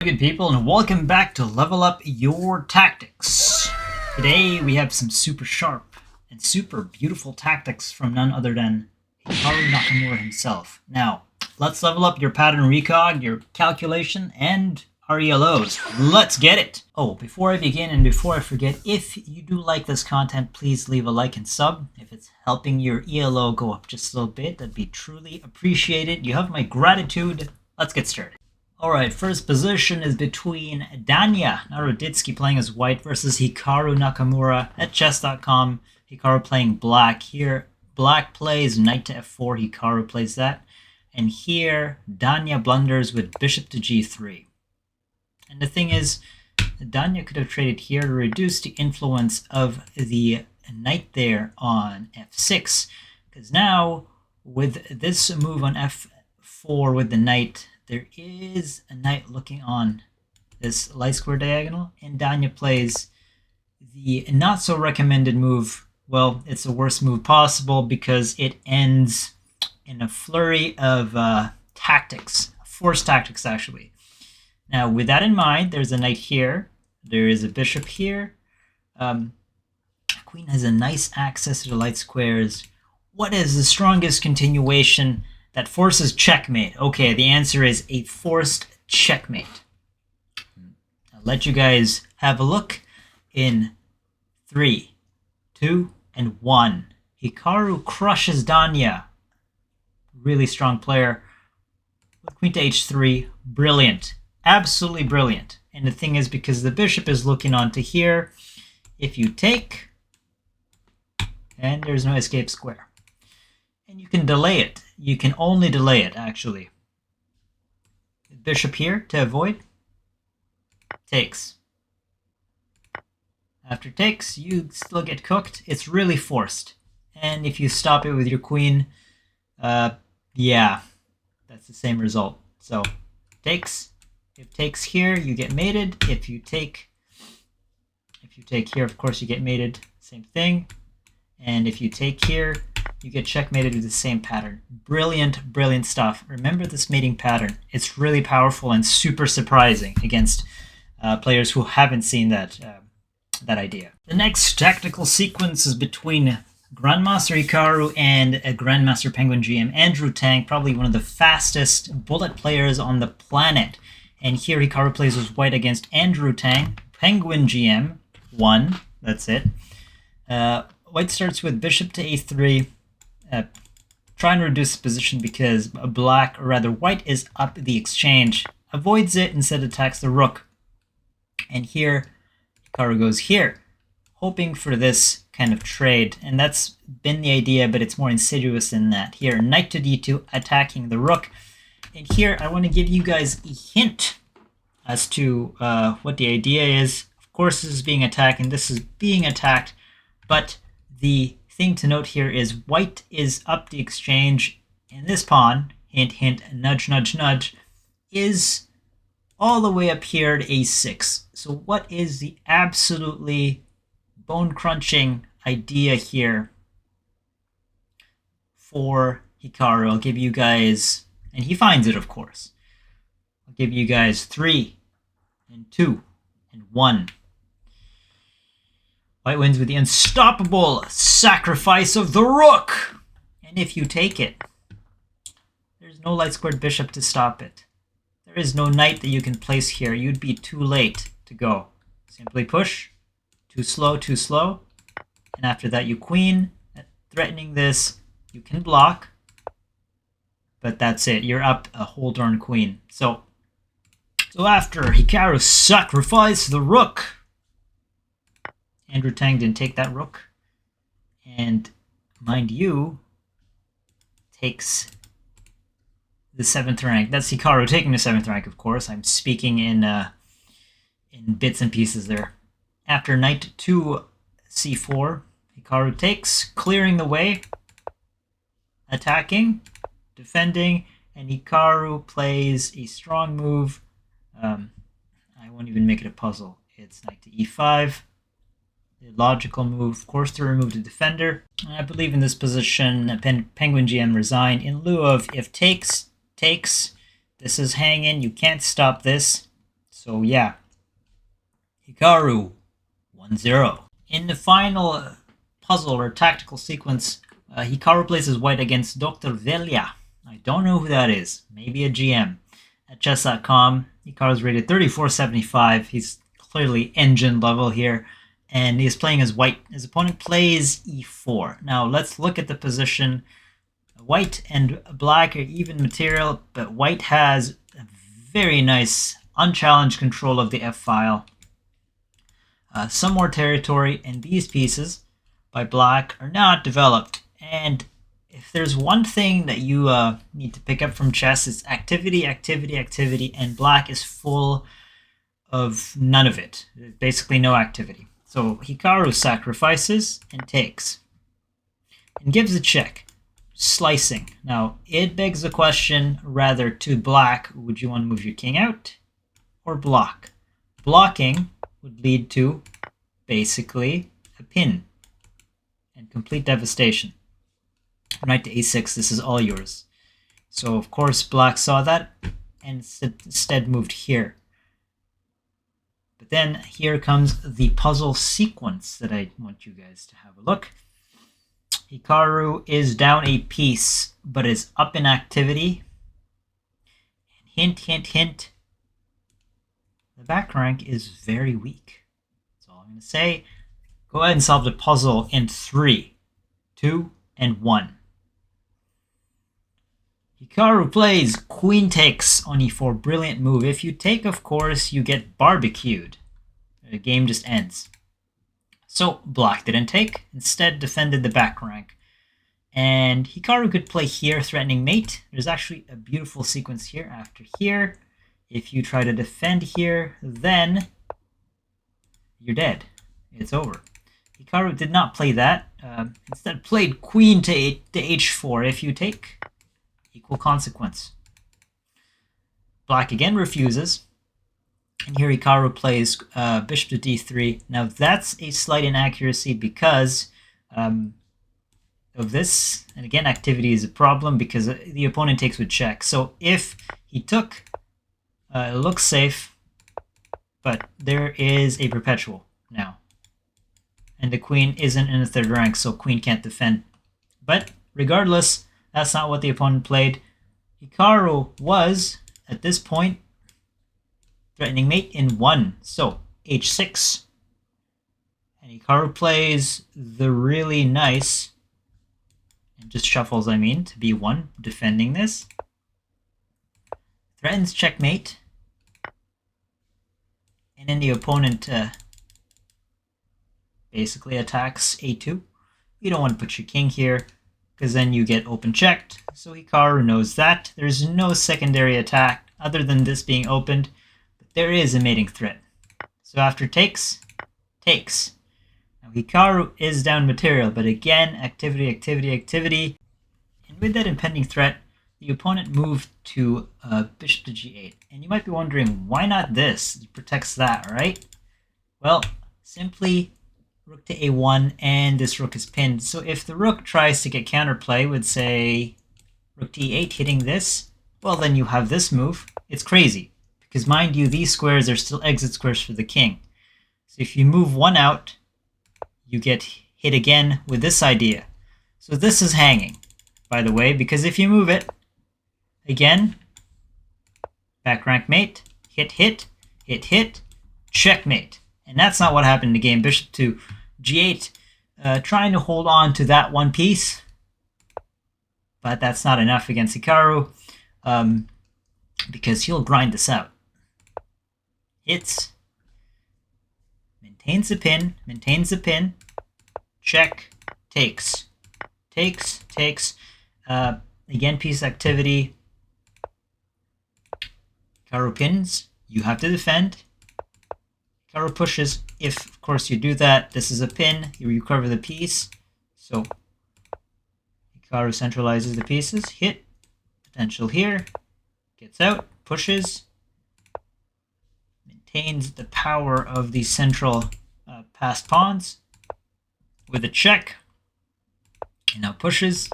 Good people, and welcome back to Level Up Your Tactics. Today we have some super sharp and super beautiful tactics from none other than Hikaru Nakamura himself. Now, let's level up your pattern recog, your calculation, and our ELOs. Let's get it! Oh, before I begin and before I forget, if you do like this content, please leave a like and sub. If it's helping your ELO go up just a little bit, that'd be truly appreciated. You have my gratitude. Let's get started. Alright, first position is between Danya Naroditsky playing as white versus Hikaru Nakamura at chess.com. Hikaru playing black. Here, black plays knight to f4, Hikaru plays that. And here, Danya blunders with bishop to g3. And the thing is, Danya could have traded here to reduce the influence of the knight there on f6. Because now, with this move on f4 with the knight, there is a knight looking on this light square diagonal, and Danya plays the not so recommended move. Well, it's the worst move possible because it ends in a flurry of tactics, forced tactics actually. Now, with that in mind, there's a knight here, there is a bishop here. Queen has a nice access to the light squares. What is the strongest continuation that forces checkmate? Okay, the answer is a forced checkmate. I'll let you guys have a look in 3, 2, and 1. Hikaru crushes Danya. Really strong player. With queen to h3, brilliant. Absolutely brilliant. And the thing is, because the bishop is looking onto here, if you take, and there's no escape square. And you can delay it. You can only delay it, actually. Bishop here to avoid. Takes. After takes, you still get cooked. It's really forced. And if you stop it with your queen, yeah, that's the same result. So, takes. If takes here, you get mated. If you take here, of course, you get mated. Same thing. And if you take here, you get checkmated with the same pattern. Brilliant, brilliant stuff. Remember this mating pattern. It's really powerful and super surprising against players who haven't seen that idea. The next tactical sequence is between Grandmaster Hikaru and Grandmaster Penguin GM Andrew Tang, probably one of the fastest bullet players on the planet. And here Hikaru plays as white against Andrew Tang. Penguin GM won. That's it. White starts with bishop to a3. Trying to reduce the position because black, or rather white, is up the exchange. Avoids it, instead attacks the rook. And here, Hikaru goes here, hoping for this kind of trade. And that's been the idea, but it's more insidious than that. Here, knight to d2, attacking the rook. And here, I want to give you guys a hint as to what the idea is. Of course, this is being attacked, and this is being attacked, but the thing to note here is white is up the exchange, and this pawn, hint, hint, nudge, nudge, nudge, is all the way up here at a6. So what is the absolutely bone-crunching idea here for Hikaru? I'll give you guys, and he finds it, of course. I'll give you guys 3, and 2, and 1. White wins with the unstoppable sacrifice of the rook. And if you take it, there's no light squared bishop to stop it. There is no knight that you can place here. You'd be too late to go. Simply push. Too slow, too slow. And after that, you queen. Threatening this, you can block. But that's it. You're up a whole darn queen. So after Hikaru sacrificed the rook, Andrew Tang didn't take that rook, and mind you, takes the 7th rank. That's Hikaru taking the 7th rank, of course. I'm speaking in bits and pieces there. After knight to c4, Hikaru takes, clearing the way, attacking, defending, and Hikaru plays a strong move. I won't even make it a puzzle. It's knight to e5. The logical move, of course, to remove the defender. I believe in this position, Penguin GM resign in lieu of if takes, takes. This is hanging. You can't stop this. So yeah, Hikaru 1-0. In the final puzzle or tactical sequence, Hikaru places white against Dr. Velja. I don't know who that is. Maybe a GM. At chess.com, Hikaru's rated 3475. He's clearly engine level here. And he is playing as white. His opponent plays e4. Now let's look at the position. White and black are even material, but white has a very nice unchallenged control of the f-file. Some more territory, and these pieces by black are not developed. And if there's one thing that you need to pick up from chess, it's activity, activity, activity, and black is full of none of it. Basically no activity. So Hikaru sacrifices and takes, and gives a check. Slicing. Now, it begs the question, rather to black, would you want to move your king out or block? Blocking would lead to basically a pin and complete devastation. Knight to a6, this is all yours. So of course black saw that and instead moved here. But then here comes the puzzle sequence that I want you guys to have a look. Hikaru is down a piece, but is up in activity. And hint, hint, hint, the back rank is very weak. That's all I'm going to say. Go ahead and solve the puzzle in 3, 2, and 1. Hikaru plays queen takes on e4. Brilliant move. If you take, of course, you get barbecued. The game just ends. So black didn't take, instead defended the back rank. And Hikaru could play here, threatening mate. There's actually a beautiful sequence here after here. If you try to defend here, then you're dead. It's over. Hikaru did not play that. Instead played queen to h4. If you take, equal consequence. Black again refuses. And here Hikaru plays bishop to d3. Now that's a slight inaccuracy because of this. And again, activity is a problem because the opponent takes with check. So if he took, it looks safe, but there is a perpetual now. And the queen isn't in the third rank, so queen can't defend. But regardless, that's not what the opponent played. Hikaru was, at this point, threatening mate in 1. So, h6. And Hikaru plays the really nice, and just shuffles, I mean, to b1, defending this. Threatens checkmate. And then the opponent basically attacks a2. You don't want to put your king here, because then you get open checked. So Hikaru knows that. There's no secondary attack other than this being opened. There is a mating threat. So after takes, takes. Now Hikaru is down material, but again, activity, activity, activity. And with that impending threat, the opponent moved to bishop to g8. And you might be wondering, why not this? It protects that, right? Well, simply rook to a1, and this rook is pinned. So if the rook tries to get counterplay with, say, rook to e8 hitting this, well, then you have this move. It's crazy. Because mind you, these squares are still exit squares for the king. So if you move one out, you get hit again with this idea. So this is hanging, by the way, because if you move it, again, back rank mate, hit, hit, hit, hit, checkmate. And that's not what happened in the game. Bishop to g8, trying to hold on to that one piece. But that's not enough against Hikaru, because he'll grind this out. Hits, maintains the pin, check, takes, takes, again, piece activity. Hikaru pins, you have to defend. Hikaru pushes. If, of course, you do that, this is a pin, you recover the piece. So Hikaru centralizes the pieces, hit, potential here, gets out, pushes, maintains the power of the central passed pawns with a check, and now pushes,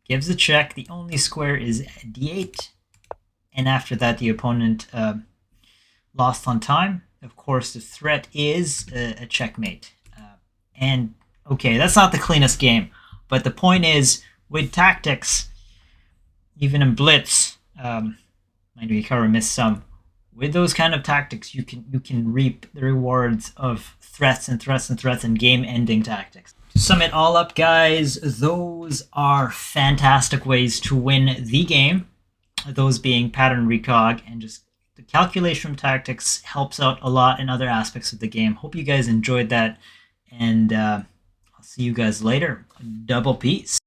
gives a check. The only square is d8, and after that the opponent lost on time. Of course, the threat is a checkmate. And okay, that's not the cleanest game, but the point is, with tactics, even in blitz, mind you, Hikaru missed some. With those kind of tactics, you can reap the rewards of threats and threats and threats and game-ending tactics. To sum it all up, guys, those are fantastic ways to win the game. Those being pattern recog, and just the calculation tactics helps out a lot in other aspects of the game. Hope you guys enjoyed that, and I'll see you guys later. Double peace.